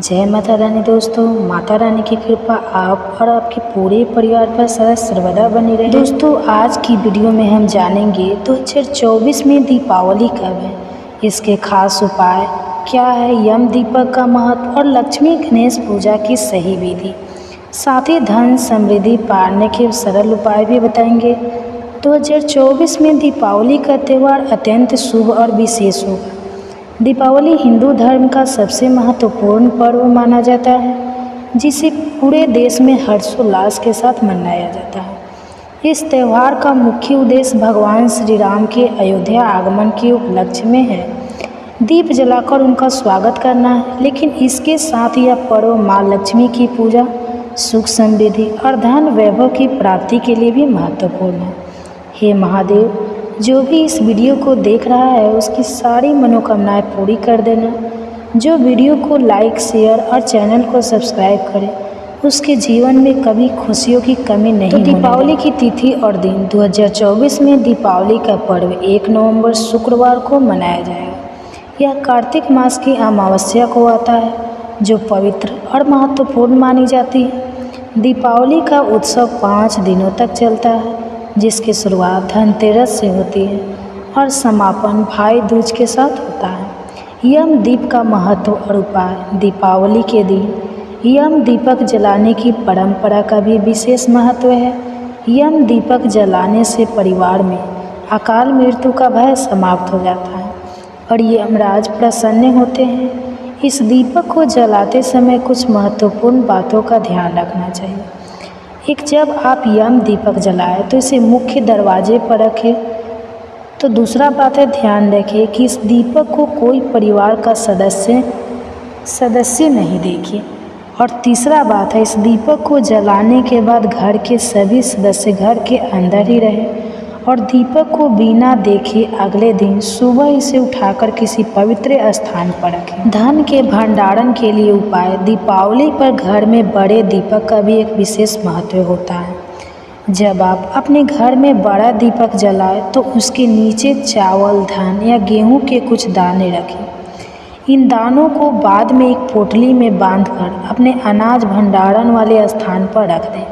जय माता रानी। दोस्तों, माता रानी की कृपा आप और आपके पूरे परिवार पर सदा सर्वदा बनी रहे। दोस्तों, आज की वीडियो में हम जानेंगे 2024 में दीपावली कब है, इसके खास उपाय क्या है, यम दीपक का महत्व और लक्ष्मी गणेश पूजा की सही विधि, साथ ही धन समृद्धि पाने के सरल उपाय भी बताएंगे। 2024 में दीपावली का त्यौहार अत्यंत शुभ और विशेष होगा। दीपावली हिंदू धर्म का सबसे महत्वपूर्ण पर्व माना जाता है, जिसे पूरे देश में हर्षोल्लास के साथ मनाया जाता है। इस त्यौहार का मुख्य उद्देश्य भगवान श्री राम के अयोध्या आगमन के उपलक्ष्य में है दीप जलाकर उनका स्वागत करना है। लेकिन इसके साथ यह पर्व माँ लक्ष्मी की पूजा, सुख समृद्धि और धन वैभव की प्राप्ति के लिए भी महत्वपूर्ण है। हे महादेव, जो भी इस वीडियो को देख रहा है उसकी सारी मनोकामनाएं पूरी कर देना। जो वीडियो को लाइक, शेयर और चैनल को सब्सक्राइब करे, उसके जीवन में कभी खुशियों की कमी नहीं होने। दीपावली की तिथि और दिन 2024 में दीपावली का पर्व 1 नवंबर शुक्रवार को मनाया जाएगा। यह कार्तिक मास की अमावस्या को आता है, जो पवित्र और महत्वपूर्ण मानी जाती है। दीपावली का उत्सव 5 दिनों तक चलता है, जिसकी शुरुआत धनतेरस से होती है और समापन भाई दूज के साथ होता है। यम दीप का महत्व और उपाय। दीपावली के दिन यम दीपक जलाने की परंपरा का भी विशेष महत्व है। यम दीपक जलाने से परिवार में अकाल मृत्यु का भय समाप्त हो जाता है और यमराज प्रसन्न होते हैं। इस दीपक को जलाते समय कुछ महत्वपूर्ण बातों का ध्यान रखना चाहिए। जब आप यम दीपक जलाएं तो इसे मुख्य दरवाजे पर रखें। तो दूसरा बात है, ध्यान रखें कि इस दीपक को कोई परिवार का सदस्य नहीं देखे। और तीसरा बात है, इस दीपक को जलाने के बाद घर के सभी सदस्य घर के अंदर ही रहें और दीपक को बिना देखे अगले दिन सुबह इसे उठाकर किसी पवित्र स्थान पर रखें। धन के भंडारण के लिए उपाय। दीपावली पर घर में बड़े दीपक का भी एक विशेष महत्व होता है। जब आप अपने घर में बड़ा दीपक जलाएं तो उसके नीचे चावल, धान या गेहूं के कुछ दाने रखें। इन दानों को बाद में एक पोटली में बांधकर अपने अनाज भंडारण वाले स्थान पर रख दें।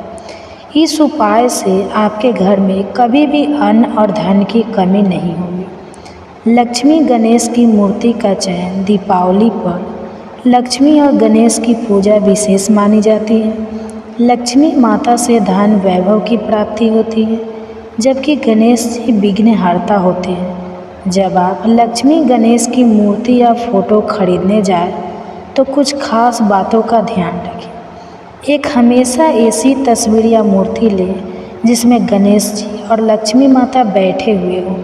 इस उपाय से आपके घर में कभी भी अन्न और धन की कमी नहीं होगी। लक्ष्मी गणेश की मूर्ति का चयन। दीपावली पर लक्ष्मी और गणेश की पूजा विशेष मानी जाती है। लक्ष्मी माता से धन वैभव की प्राप्ति होती है, जबकि गणेश जी विघ्नहर्ता होते हैं। जब आप लक्ष्मी गणेश की मूर्ति या फोटो खरीदने जाएं तो कुछ खास बातों का ध्यान रखें। हमेशा ऐसी तस्वीर या मूर्ति लें जिसमें गणेश जी और लक्ष्मी माता बैठे हुए हों।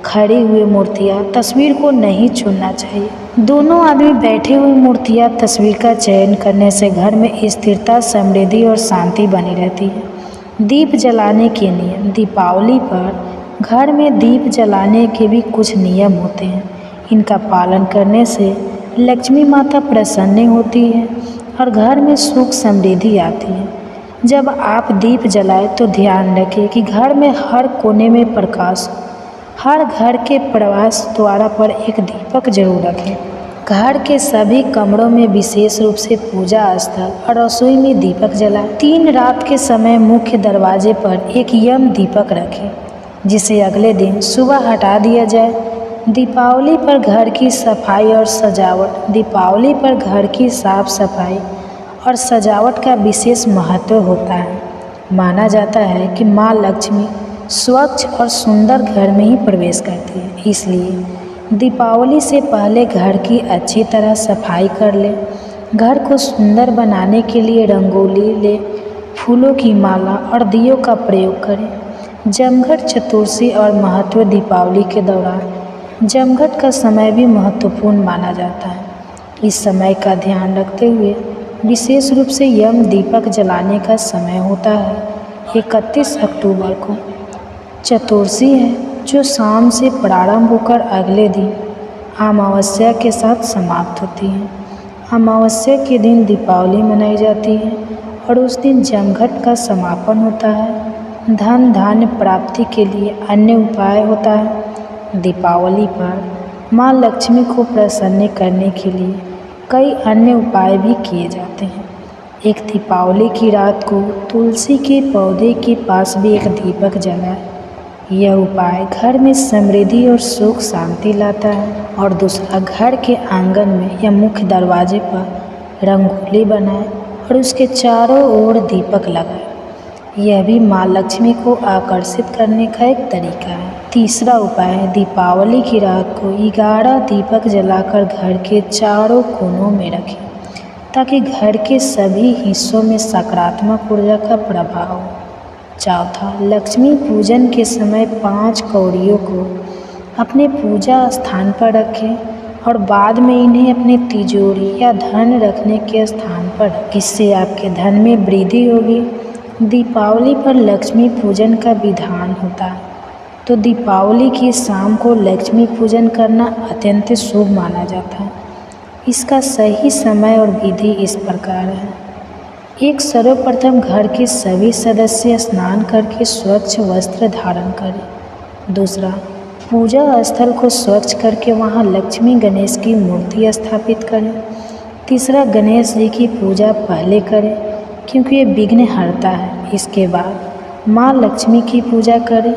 खड़ी हुई मूर्तियाँ तस्वीर को नहीं छूना चाहिए। दोनों आदमी बैठे हुए मूर्तियाँ तस्वीर का चयन करने से घर में स्थिरता, समृद्धि और शांति बनी रहती है। दीप जलाने के नियम। दीपावली पर घर में दीप जलाने के भी कुछ नियम होते हैं। इनका पालन करने से लक्ष्मी माता प्रसन्न होती है और घर में सुख समृद्धि आती है। जब आप दीप जलाएं तो ध्यान रखें कि घर में हर कोने में प्रकाश हो। हर घर के प्रवेश द्वार पर एक दीपक जरूर रखें। घर के सभी कमरों में विशेष रूप से पूजा स्थल और रसोई में दीपक जलाएं। 3 रात के समय मुख्य दरवाजे पर एक यम दीपक रखें, जिसे अगले दिन सुबह हटा दिया जाए। दीपावली पर घर की सफाई और सजावट। दीपावली पर घर की साफ सफाई और सजावट का विशेष महत्व होता है। माना जाता है कि माँ लक्ष्मी स्वच्छ और सुंदर घर में ही प्रवेश करती है, इसलिए दीपावली से पहले घर की अच्छी तरह सफाई कर लें। घर को सुंदर बनाने के लिए रंगोली ले, फूलों की माला और दियों का प्रयोग करें। जमघट चतुर्थी और महत्व। दीपावली के दौरान जमघट का समय भी महत्वपूर्ण माना जाता है। इस समय का ध्यान रखते हुए विशेष रूप से यम दीपक जलाने का समय होता है 31 अक्टूबर को। चतुर्थी है, जो शाम से प्रारंभ होकर अगले दिन अमावस्या के साथ समाप्त होती है। अमावस्या के दिन दीपावली मनाई जाती है और उस दिन जमघट का समापन होता है। धन धान्य प्राप्ति के लिए अन्य उपाय होता है। दीपावली पर माँ लक्ष्मी को प्रसन्न करने के लिए कई अन्य उपाय भी किए जाते हैं। एक दीपावली की रात को तुलसी के पौधे के पास भी एक दीपक जलाए। यह उपाय घर में समृद्धि और सुख शांति लाता है। और दूसरा, घर के आंगन में या मुख्य दरवाजे पर रंगोली बनाए और उसके चारों ओर दीपक लगाए। यह भी माँ लक्ष्मी को आकर्षित करने का एक तरीका है। तीसरा उपाय है, दीपावली की रात को 11 दीपक जलाकर घर के चारों कोनों में रखें ताकि घर के सभी हिस्सों में सकारात्मक ऊर्जा का प्रभाव हो। चौथा, लक्ष्मी पूजन के समय 5 कौड़ियों को अपने पूजा स्थान पर रखें और बाद में इन्हें अपने तिजोरी या धन रखने के स्थान पर रखें। इससे आपके धन में वृद्धि होगी। दीपावली पर लक्ष्मी पूजन का विधान होता है, तो दीपावली की शाम को लक्ष्मी पूजन करना अत्यंत शुभ माना जाता है। इसका सही समय और विधि इस प्रकार है। एक, सर्वप्रथम घर के सभी सदस्य स्नान करके स्वच्छ वस्त्र धारण करें। दूसरा, पूजा स्थल को स्वच्छ करके वहां लक्ष्मी गणेश की मूर्ति स्थापित करें। तीसरा, गणेश जी की पूजा पहले करें क्योंकि ये विघ्न हरता है। इसके बाद माँ लक्ष्मी की पूजा करें।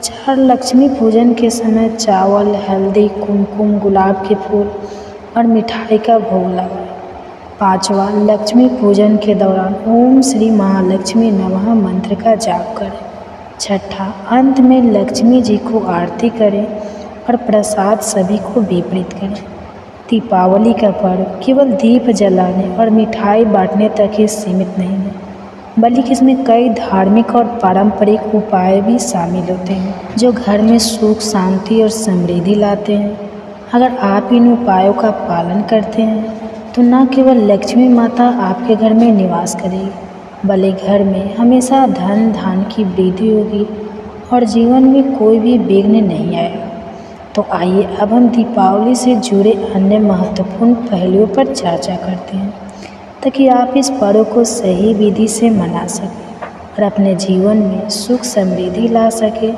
4, लक्ष्मी पूजन के समय चावल, हल्दी, कुमकुम, गुलाब के फूल और मिठाई का भोग लगाएं। 5वां, लक्ष्मी पूजन के दौरान ओम श्री महालक्ष्मी नमः मंत्र का जाप करें। 6ठा, अंत में लक्ष्मी जी को आरती करें और प्रसाद सभी को वितरित करें। दीपावली का पर्व केवल दीप जलाने और मिठाई बांटने तक ही सीमित नहीं है, बल्कि इसमें कई धार्मिक और पारंपरिक उपाय भी शामिल होते हैं जो घर में सुख, शांति और समृद्धि लाते हैं। अगर आप इन उपायों का पालन करते हैं तो न केवल लक्ष्मी माता आपके घर में निवास करेगी, बल्कि घर में हमेशा धन धान की वृद्धि होगी और जीवन में कोई भी विघ्न नहीं आएगा। तो आइए अब हम दीपावली से जुड़े अन्य महत्वपूर्ण पहलुओं पर चर्चा करते हैं ताकि आप इस पर्व को सही विधि से मना सकें और अपने जीवन में सुख समृद्धि ला सकें।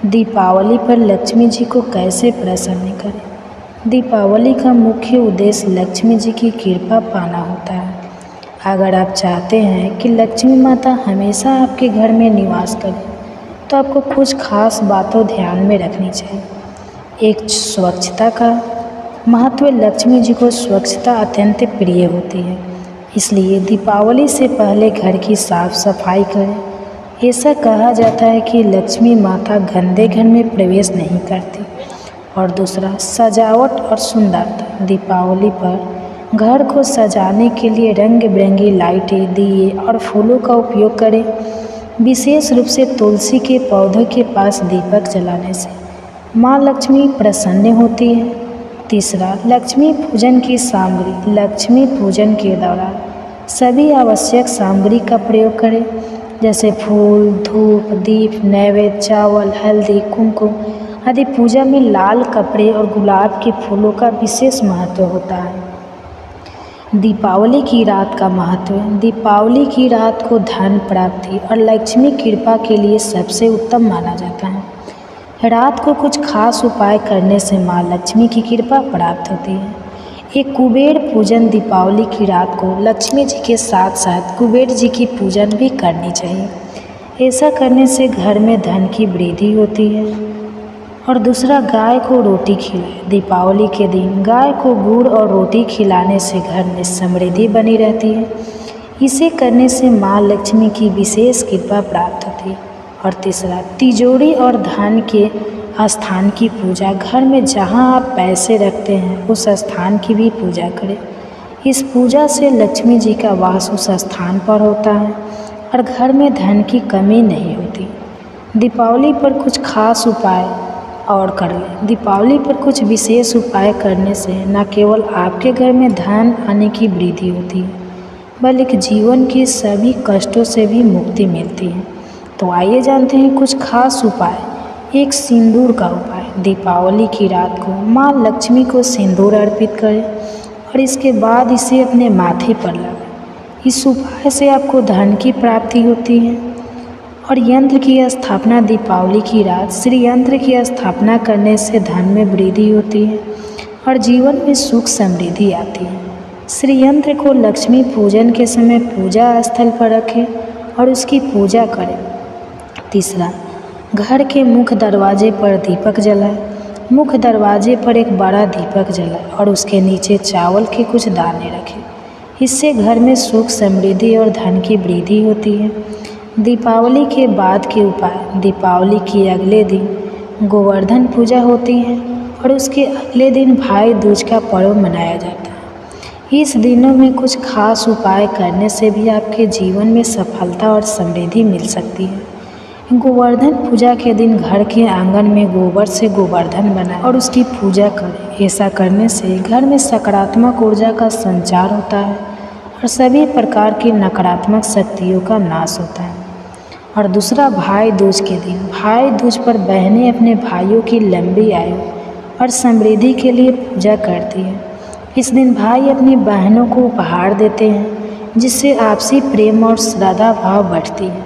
दीपावली पर लक्ष्मी जी को कैसे प्रसन्न करें? दीपावली का मुख्य उद्देश्य लक्ष्मी जी की कृपा पाना होता है। अगर आप चाहते हैं कि लक्ष्मी माता हमेशा आपके घर में निवास करें तो आपको कुछ खास बातों ध्यान में रखनी चाहिए। एक, स्वच्छता का महत्व। लक्ष्मी जी को स्वच्छता अत्यंत प्रिय होती है, इसलिए दीपावली से पहले घर की साफ सफाई करें। ऐसा कहा जाता है कि लक्ष्मी माता गंदे घर में प्रवेश नहीं करती। और दूसरा, सजावट और सुंदरता। दीपावली पर घर को सजाने के लिए रंग बिरंगी लाइटें, दिए और फूलों का उपयोग करें। विशेष रूप से तुलसी के पौधों के पास दीपक जलाने से माँ लक्ष्मी प्रसन्न होती है। तीसरा, लक्ष्मी पूजन की सामग्री। लक्ष्मी पूजन के दौरान सभी आवश्यक सामग्री का प्रयोग करें, जैसे फूल, धूप, दीप, नैवेद्य, चावल, हल्दी, कुमकुम आदि। पूजा में लाल कपड़े और गुलाब के फूलों का विशेष महत्व होता है। दीपावली की रात का महत्व। दीपावली की रात को धन प्राप्ति और लक्ष्मी कृपा के लिए सबसे उत्तम माना जाता है। रात को कुछ खास उपाय करने से माँ लक्ष्मी की कृपा प्राप्त होती है। एक, कुबेर पूजन। दीपावली की रात को लक्ष्मी जी के साथ साथ कुबेर जी की पूजन भी करनी चाहिए। ऐसा करने से घर में धन की वृद्धि होती है। और दूसरा, गाय को रोटी खिलाएं। दीपावली के दिन गाय को गुड़ और रोटी खिलाने से घर में समृद्धि बनी रहती है। इसे करने से माँ लक्ष्मी की विशेष कृपा प्राप्त होती है। और तीसरा, तिजोरी और धन के स्थान की पूजा। घर में जहाँ आप पैसे रखते हैं उस स्थान की भी पूजा करें। इस पूजा से लक्ष्मी जी का वास उस स्थान पर होता है और घर में धन की कमी नहीं होती। दीपावली पर कुछ खास उपाय और कर लें। दीपावली पर कुछ विशेष उपाय करने से न केवल आपके घर में धन आने की वृद्धि होती है, बल्कि जीवन के सभी कष्टों से भी मुक्ति मिलती है। तो आइए जानते हैं कुछ खास उपाय। एक, सिंदूर का उपाय। दीपावली की रात को माँ लक्ष्मी को सिंदूर अर्पित करें और इसके बाद इसे अपने माथे पर लगाएं। इस उपाय से आपको धन की प्राप्ति होती है। और यंत्र की स्थापना। दीपावली की रात श्री यंत्र की स्थापना करने से धन में वृद्धि होती है और जीवन में सुख समृद्धि आती है। श्रीयंत्र को लक्ष्मी पूजन के समय पूजा स्थल पर रखें और उसकी पूजा करें। तीसरा, घर के मुख्य दरवाजे पर दीपक जलाएं। मुख्य दरवाजे पर एक बड़ा दीपक जलाएं और उसके नीचे चावल के कुछ दाने रखें। इससे घर में सुख, समृद्धि और धन की वृद्धि होती है। दीपावली के बाद के उपाय। दीपावली के अगले दिन गोवर्धन पूजा होती है और उसके अगले दिन भाई दूज का पर्व मनाया जाता है। इस दिनों में कुछ खास उपाय करने से भी आपके जीवन में सफलता और समृद्धि मिल सकती है। गोवर्धन पूजा के दिन घर के आंगन में गोबर से गोवर्धन बनाएं और उसकी पूजा करें। ऐसा करने से घर में सकारात्मक ऊर्जा का संचार होता है और सभी प्रकार की नकारात्मक शक्तियों का नाश होता है। और दूसरा, भाई दूज के दिन। भाई दूज पर बहनें अपने भाइयों की लंबी आयु और समृद्धि के लिए पूजा करती हैं। इस दिन भाई अपनी बहनों को उपहार देते हैं, जिससे आपसी प्रेम और श्रद्धा भाव बढ़ती है।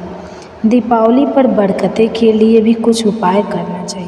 दीपावली पर बरकते के लिए भी कुछ उपाय करना चाहिए।